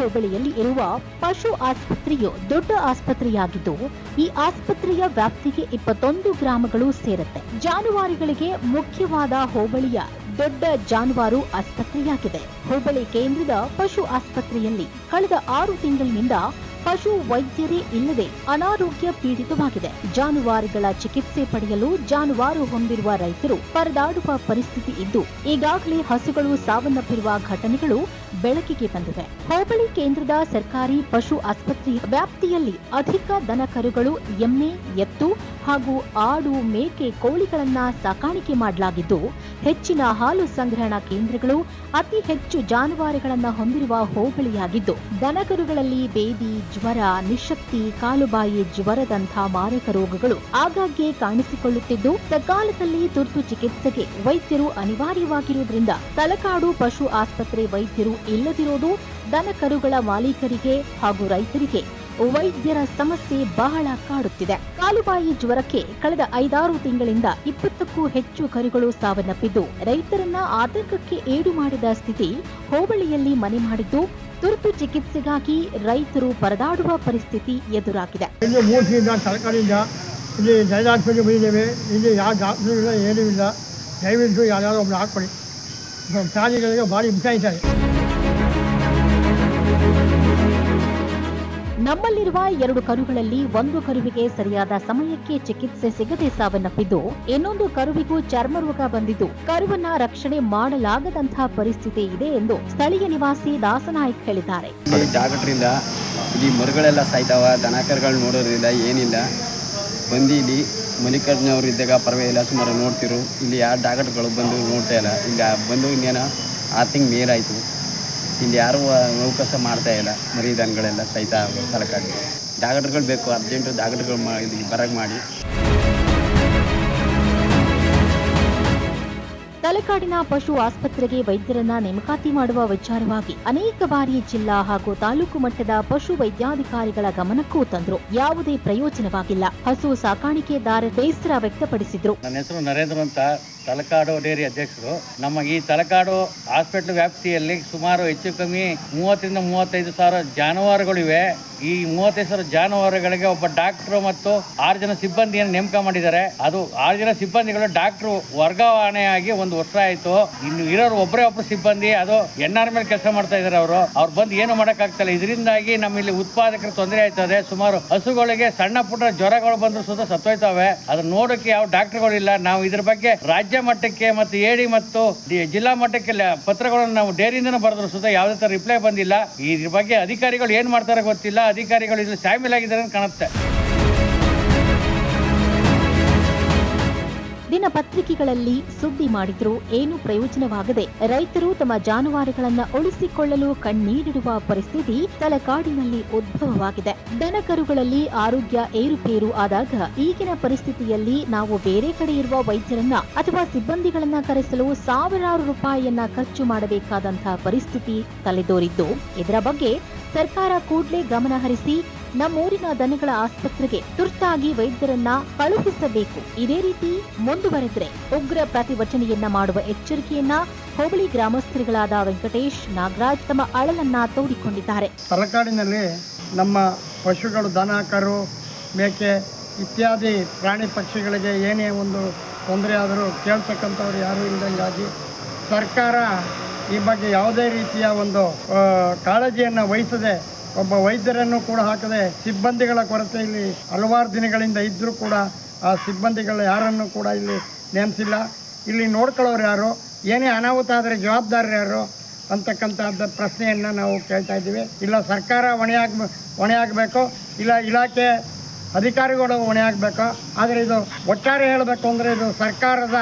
ಹೋಬಳಿಯಲ್ಲಿ ಇರುವ ಪಶು ಆಸ್ಪತ್ರೆಯು ದೊಡ್ಡ ಆಸ್ಪತ್ರೆಯಾಗಿದ್ದು, ಈ ಆಸ್ಪತ್ರೆಯ ವ್ಯಾಪ್ತಿಗೆ 21 ಗ್ರಾಮಗಳು ಸೇರುತ್ತೆ. ಜಾನುವಾರುಗಳಿಗೆ ಮುಖ್ಯವಾದ ಹೋಬಳಿಯ ದೊಡ್ಡ ಜಾನುವಾರು ಆಸ್ಪತ್ರೆಯಾಗಿದೆ. ಹೋಬಳಿ ಕೇಂದ್ರದ ಪಶು ಆಸ್ಪತ್ರೆಯಲ್ಲಿ ಕಳೆದ 6 ತಿಂಗಳಿನಿಂದ ಪಶು ವೈದ್ಯರೇ ಇಲ್ಲದೆ ಅನಾರೋಗ್ಯ ಪೀಡಿತವಾಗಿದೆ. ಜಾನುವಾರುಗಳ ಚಿಕಿತ್ಸೆ ಪಡೆಯಲು ಜಾನುವಾರು ಹೊಂದಿರುವ ರೈತರು ಪರದಾಡುವ ಪರಿಸ್ಥಿತಿ ಇದ್ದು, ಈಗಾಗಲೇ ಹಸುಗಳು ಸಾವನ್ನಪ್ಪಿರುವ ಘಟನೆಗಳು ಬೆಳಕಿಗೆ ಬಂದಿವೆ. ಹೋಬಳಿ ಕೇಂದ್ರದ ಸರ್ಕಾರಿ ಪಶು ಆಸ್ಪತ್ರೆಯ ವ್ಯಾಪ್ತಿಯಲ್ಲಿ ಅಧಿಕ ದನ ಕರುಗಳು, ಎಮ್ಮೆ, ಎತ್ತು ಹಾಗೂ ಆಡು, ಮೇಕೆ, ಕೋಳಿಗಳನ್ನ ಸಾಕಾಣಿಕೆ ಮಾಡಲಾಗಿದ್ದು, ಹೆಚ್ಚಿನ ಹಾಲು ಸಂಗ್ರಹಣಾ ಕೇಂದ್ರಗಳು, ಅತಿ ಹೆಚ್ಚು ಜಾನುವಾರುಗಳನ್ನ ಹೊಂದಿರುವ ಹೋಬಳಿಯಾಗಿದ್ದು, ದನಕರುಗಳಲ್ಲಿ ಬೇದಿ, ಜ್ವರ, ನಿಶಕ್ತಿ, ಕಾಲುಬಾಯಿ ಜ್ವರದಂಥ ಮಾರಕ ರೋಗಗಳು ಆಗಾಗ್ಗೆ ಕಾಣಿಸಿಕೊಳ್ಳುತ್ತಿದ್ದು, ಸಕಾಲದಲ್ಲಿ ತುರ್ತು ಚಿಕಿತ್ಸೆಗೆ ವೈದ್ಯರು ಅನಿವಾರ್ಯವಾಗಿರುವುದರಿಂದ ತಲಕಾಡು ಪಶು ಆಸ್ಪತ್ರೆ ವೈದ್ಯರು ಇಲ್ಲದಿರುವುದು ದನಕರುಗಳ ಮಾಲೀಕರಿಗೆ ಹಾಗೂ ರೈತರಿಗೆ ವೈದ್ಯರ ಸಮಸ್ಯೆ ಬಹಳ ಕಾಡುತ್ತಿದೆ. ಕಾಲುಬಾಯಿ ಜ್ವರಕ್ಕೆ ಕಳೆದ 5-6 ತಿಂಗಳಿಂದ 20ಕ್ಕೂ ಹೆಚ್ಚು ಕರುಗಳು ಸಾವನ್ನಪ್ಪಿದ್ದು, ರೈತರನ್ನ ಆತಂಕಕ್ಕೆ ಈಡು ಮಾಡಿದ ಸ್ಥಿತಿ ಹೋಬಳಿಯಲ್ಲಿ ಮನೆ ಮಾಡಿದ್ದು, ತುರ್ತು ಚಿಕಿತ್ಸೆಗಾಗಿ ರೈತರು ಪರದಾಡುವ ಪರಿಸ್ಥಿತಿ ಎದುರಾಗಿದೆ. ಏನೂ ಇಲ್ಲ, ದಯವಿಟ್ಟು ಯಾರು ಒಬ್ಬರು ಹಾಕೊಳ್ಳಿ. ಪ್ರಾಣಿಗಳಿಗೆ ಭಾರಿ ಹಿಂಸೆ ಇದೆ. ನಮ್ಮಲ್ಲಿರುವ 2 ಕರುಗಳಲ್ಲಿ ಒಂದು ಕರುವಿಗೆ ಸರಿಯಾದ ಸಮಯಕ್ಕೆ ಚಿಕಿತ್ಸೆ ಸಿಗದೆ ಸಾವನ್ನಪ್ಪಿದ್ದು, ಇನ್ನೊಂದು ಕರುವಿಗೂ ಚರ್ಮ ರೋಗ ಬಂದಿದ್ದು, ಕರುವನ್ನ ರಕ್ಷಣೆ ಮಾಡಲಾಗದಂತಹ ಪರಿಸ್ಥಿತಿ ಇದೆ ಎಂದು ಸ್ಥಳೀಯ ನಿವಾಸಿ ದಾಸನಾಯ್ಕ್ ಹೇಳಿದ್ದಾರೆ. ಜಾಗಟ್ರಿಂದ ಇಲ್ಲಿ ಮರುಗಳೆಲ್ಲ ಸಾಯ್ತಾವ, ದನ ಕರುಗಳು ನೋಡೋದ್ರಿಂದ ಏನಿಲ್ಲ. ಬಂದು ಇಲ್ಲಿ ಮಲ್ಲಿಕಾರ್ಜುನವ್ರು ಇದ್ದಾಗ ಪರವಾಗಿಲ್ಲ, ಸುಮಾರು ನೋಡ್ತಿರು. ಇಲ್ಲಿ ಯಾರು ಡಾಕ್ಟರ್ಗಳು ಬಂದು ನೋಡ್ತಾ ಇಲ್ಲ. ಇಲ್ಲಿ ಬಂದು ಇನ್ನೇನೋ 6 ತಿಂಗಳು ಮೇಲಾಯಿತು. ಇಲ್ಲಿ ಯಾರೂ ಅವಕಾಶ ಮಾಡ್ತಾ ಇಲ್ಲ. ಮರಿ ದನಗಳೆಲ್ಲ ಸಹಿತ ತಲಕಾಡಿ ಡಾಕ್ಟರ್ಗಳು ಬೇಕು, ಅರ್ಜೆಂಟು ಡಾಕ್ಟರ್ಗಳು ಇಲ್ಲಿ ಬರಗೆ ಮಾಡಿ. ತಲಕಾಡಿನ ಪಶು ಆಸ್ಪತ್ರೆಗೆ ವೈದ್ಯರನ್ನ ನೇಮಕಾತಿ ಮಾಡುವ ವಿಚಾರವಾಗಿ ಅನೇಕ ಬಾರಿ ಜಿಲ್ಲಾ ಹಾಗೂ ತಾಲೂಕು ಮಟ್ಟದ ಪಶು ವೈದ್ಯಾಧಿಕಾರಿಗಳ ಗಮನಕ್ಕೂ ತಂದ್ರು. ಯಾವುದೇ ಪ್ರಯೋಜನವಾಗಿಲ್ಲ. ಹಸು ಸಾಕಾಣಿಕೆದಾರ ಬೇಸರ ವ್ಯಕ್ತಪಡಿಸಿದ್ರು. ನನ್ನ ಹೆಸರು ನರೇಂದ್ರ ಅಂತ, ತಲಕಾಡು ಡೇರಿ ಅಧ್ಯಕ್ಷರು. ನಮ್ಮ ಈ ತಲಕಾಡು ಹಾಸ್ಪಿಟಲ್ ವ್ಯಾಪ್ತಿಯಲ್ಲಿ ಸುಮಾರು ಹೆಚ್ಚು ಕಮ್ಮಿ 30ರಿಂದ 35 ಸಾವಿರ ಜಾನುವಾರುಗಳಿವೆ. ಈ 35 ಸಾವಿರ ಜಾನುವಾರುಗಳಿಗೆ ಒಬ್ಬ ಡಾಕ್ಟರ್ ಮತ್ತು 6 ಜನ ಸಿಬ್ಬಂದಿಯನ್ನು ನೇಮಕ ಮಾಡಿದ್ದಾರೆ. ಅದು 6 ಜನ ಸಿಬ್ಬಂದಿಗಳು ಡಾಕ್ಟರ್ ವರ್ಗಾವಣೆಯಾಗಿ 1 ವರ್ಷ ಆಯ್ತು. ಇನ್ನು ಇರೋರು ಒಬ್ಬರು ಸಿಬ್ಬಂದಿ ಅದು ಎನ್ಆರ್ ಮೇಲೆ ಕೆಲಸ ಮಾಡ್ತಾ ಇದ್ದಾರೆ. ಅವ್ರು ಬಂದು ಏನು ಮಾಡಕ್ಕಾಗ್ತಲ್ಲ. ಇದರಿಂದಾಗಿ ನಮ್ಮಲ್ಲಿ ಉತ್ಪಾದಕರ ತೊಂದರೆ ಆಯ್ತದೆ. ಸುಮಾರು ಹಸುಗಳಿಗೆ ಸಣ್ಣ ಪುಟ್ಟ ಜ್ವರಗಳು ಬಂದ್ರು ಸುತ್ತ ಸತ್ತೋಯ್ತವೆ. ಅದನ್ನ ನೋಡೋಕೆ ಯಾವ ಡಾಕ್ಟರ್ಗಳಿಲ್ಲ. ನಾವು ಇದ್ರ ಬಗ್ಗೆ ರಾಜ್ಯ ಮಟ್ಟಕ್ಕೆ ಮತ್ತು ಎಡಿ ಮತ್ತು ಜಿಲ್ಲಾ ಮಟ್ಟಕ್ಕೆ ಪತ್ರಗಳನ್ನು ನಾವು ಡೇರಿಯಿಂದನೂ ಬರೆದ್ರು ಸುತ್ತ ಯಾವುದೇ ತರ ರಿಪ್ಲೈ ಬಂದಿಲ್ಲ. ಇದ್ರ ಬಗ್ಗೆ ಅಧಿಕಾರಿಗಳು ಏನ್ ಮಾಡ್ತಾರೆ ಗೊತ್ತಿಲ್ಲ. ಅಧಿಕಾರಿಗಳು ಇಲ್ಲಿ ಶಾಮೀಲ್ ಆಗಿದ್ದಾರೆ ಅಂತ ಕಾಣುತ್ತೆ. ದಿನಪತ್ರಿಕೆಗಳಲ್ಲಿ ಸುದ್ದಿ ಮಾಡಿದ್ರೂ ಏನೂ ಪ್ರಯೋಜನವಾಗದೆ ರೈತರು ತಮ್ಮ ಜಾನುವಾರುಗಳನ್ನ ಉಳಿಸಿಕೊಳ್ಳಲು ಕಣ್ಣೀರಿಡುವ ಪರಿಸ್ಥಿತಿ ತಲಕಾಡಿನಲ್ಲಿ ಉದ್ಭವವಾಗಿದೆ. ದನಕರುಗಳಲ್ಲಿ ಆರೋಗ್ಯ ಏರುಪೇರು ಆದಾಗ ಈಗಿನ ಪರಿಸ್ಥಿತಿಯಲ್ಲಿ ನಾವು ಬೇರೆ ಕಡೆ ಇರುವ ವೈದ್ಯರನ್ನ ಅಥವಾ ಸಿಬ್ಬಂದಿಗಳನ್ನ ಕರೆಸಲು ಸಾವಿರಾರು ರೂಪಾಯಿಯನ್ನ ಖರ್ಚು ಮಾಡಬೇಕಾದಂತಹ ಪರಿಸ್ಥಿತಿ ತಲೆದೋರಿದ್ದು, ಇದರ ಬಗ್ಗೆ ಸರ್ಕಾರ ಕೂಡಲೇ ಗಮನ ಹರಿಸಿ ನಮ್ಮೂರಿನ ದನಗಳ ಆಸ್ಪತ್ರೆಗೆ ತುರ್ತಾಗಿ ವೈದ್ಯರನ್ನ ಕಳುಹಿಸಬೇಕು. ಇದೇ ರೀತಿ ಮುಂದುವರೆದರೆ ಉಗ್ರ ಪ್ರತಿಭಟನೆಯನ್ನ ಮಾಡುವ ಎಚ್ಚರಿಕೆಯನ್ನ ಹೋಬಳಿ ಗ್ರಾಮಸ್ಥರುಗಳಾದ ವೆಂಕಟೇಶ್, ನಾಗರಾಜ್ ತಮ್ಮ ಅಳಲನ್ನ ತೋಡಿಕೊಂಡಿದ್ದಾರೆ. ತಲಕಾಡಿನಲ್ಲಿ ನಮ್ಮ ಪಶುಗಳು, ದನ, ಕರು, ಮೇಕೆ ಇತ್ಯಾದಿ ಪ್ರಾಣಿ ಪಕ್ಷಿಗಳಿಗೆ ಏನೇ ಒಂದು ತೊಂದರೆ ಆದರೂ ಕೇಳ್ತಕ್ಕಂಥವ್ರು ಯಾರೂ ಇಲ್ಲದಂಗಾಗಿ ಸರ್ಕಾರ ಈ ಬಗ್ಗೆ ಯಾವುದೇ ರೀತಿಯ ಒಂದು ಕಾಳಜಿಯನ್ನು ವಹಿಸದೆ, ಒಬ್ಬ ವೈದ್ಯರನ್ನು ಕೂಡ ಹಾಕದೆ, ಸಿಬ್ಬಂದಿಗಳ ಕೊರತೆ ಇಲ್ಲಿ ಹಲವಾರು ದಿನಗಳಿಂದ ಇದ್ದರೂ ಕೂಡ ಆ ಸಿಬ್ಬಂದಿಗಳು ಯಾರನ್ನು ಕೂಡ ಇಲ್ಲಿ ನೇಮಿಸಿಲ್ಲ. ಇಲ್ಲಿ ನೋಡ್ಕೊಳ್ಳೋರು ಯಾರು, ಏನೇ ಅನಾಹುತ ಆದರೆ ಜವಾಬ್ದಾರರು ಯಾರು ಅಂತಕ್ಕಂಥದ್ದು ಪ್ರಶ್ನೆಯನ್ನು ನಾವು ಕೇಳ್ತಾ ಇದ್ದೀವಿ. ಇಲ್ಲ ಸರ್ಕಾರ ಹೊಣೆ ಆಗಬೇಕು, ಇಲ್ಲ ಇಲಾಖೆ ಅಧಿಕಾರಿಗಳು ಹೊಣೆ ಆಗಬೇಕು. ಆದರೆ ಇದು ಒಟ್ಟಾರೆ ಹೇಳಬೇಕು ಅಂದರೆ ಇದು ಸರ್ಕಾರದ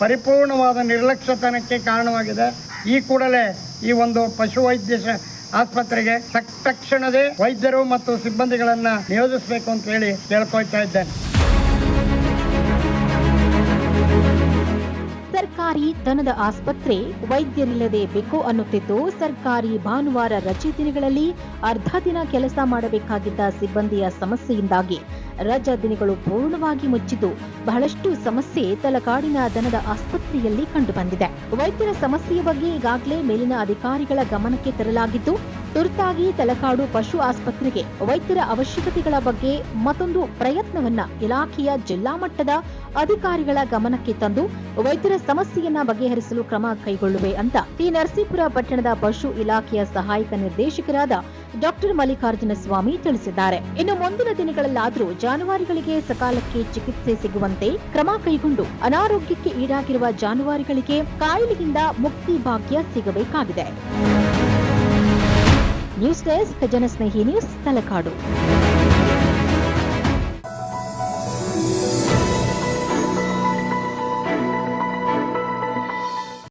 ಪರಿಪೂರ್ಣವಾದ ನಿರ್ಲಕ್ಷ್ಯತನಕ್ಕೆ ಕಾರಣವಾಗಿದೆ. ಈ ಕೂಡಲೇ ಈ ಒಂದು ಪಶುವೈದ್ಯ ಆಸ್ಪತ್ರೆಗೆ ತಕ್ಷಣವೇ ವೈದ್ಯರು ಮತ್ತು ಸಿಬ್ಬಂದಿಗಳನ್ನು ನಿಯೋಜಿಸಬೇಕು ಅಂತ ಹೇಳಿ ಕೇಳ್ಕೊಳ್ತಾ ಇದ್ದೇನೆ. ಸರ್ಕಾರಿ ದನದ ಆಸ್ಪತ್ರೆ ವೈದ್ಯರಿಲ್ಲದೆ ಬೇಕು ಅನ್ನುತ್ತಿದ್ದು, ಸರ್ಕಾರಿ ಭಾನುವಾರ ರಜೆ ದಿನಗಳಲ್ಲಿ ಅರ್ಧ ದಿನ ಕೆಲಸ ಮಾಡಬೇಕಾಗಿದ್ದ ಸಿಬ್ಬಂದಿಯ ಸಮಸ್ಯೆಯಿಂದಾಗಿ ರಜಾ ದಿನಗಳು ಪೂರ್ಣವಾಗಿ ಮುಚ್ಚಿದ್ದು ಬಹಳಷ್ಟು ಸಮಸ್ಯೆ ತಲಕಾಡಿನ ದನದ ಆಸ್ಪತ್ರೆಯಲ್ಲಿ ಕಂಡುಬಂದಿದೆ. ವೈದ್ಯರ ಸಮಸ್ಯೆಯ ಬಗ್ಗೆ ಈಗಾಗಲೇ ಮೇಲಿನ ಅಧಿಕಾರಿಗಳ ಗಮನಕ್ಕೆ ತರಲಾಗಿದ್ದು, ತುರ್ತಾಗಿ ತಲಕಾಡು ಪಶು ಆಸ್ಪತ್ರೆಗೆ ವೈದ್ಯರ ಅವಶ್ಯಕತೆಗಳ ಬಗ್ಗೆ ಮತ್ತೊಂದು ಪ್ರಯತ್ನವನ್ನ ಇಲಾಖೆಯ ಜಿಲ್ಲಾ ಮಟ್ಟದ ಅಧಿಕಾರಿಗಳ ಗಮನಕ್ಕೆ ತಂದು ವೈದ್ಯರ ಸಮಸ್ಯೆಯನ್ನ ಬಗೆಹರಿಸಲು ಕ್ರಮ ಕೈಗೊಳ್ಳುವೆ ಅಂತ ಟಿ ನರಸೀಪುರ ಪಟ್ಟಣದ ಪಶು ಇಲಾಖೆಯ ಸಹಾಯಕ ನಿರ್ದೇಶಕರಾದ ಡಾಕ್ಟರ್ ಮಲ್ಲಿಕಾರ್ಜುನ ಸ್ವಾಮಿ ತಿಳಿಸಿದ್ದಾರೆ. ಇನ್ನು ಮುಂದಿನ ದಿನಗಳಲ್ಲಾದರೂ ಜಾನುವಾರುಗಳಿಗೆ ಸಕಾಲಕ್ಕೆ ಚಿಕಿತ್ಸೆ ಸಿಗುವಂತೆ ಕ್ರಮ ಕೈಗೊಂಡು ಅನಾರೋಗ್ಯಕ್ಕೆ ಈಡಾಗಿರುವ ಜಾನುವಾರುಗಳಿಗೆ ಕಾಯಿಲೆಯಿಂದ ಮುಕ್ತಿ ಭಾಗ್ಯ ಸಿಗಬೇಕಾಗಿದೆ. ನ್ಯೂಸ್ ಡೆಸ್ಕ್ ಜನಸ್ನೇಹಿ ನ್ಯೂಸ್ ತಲಕಾಡು.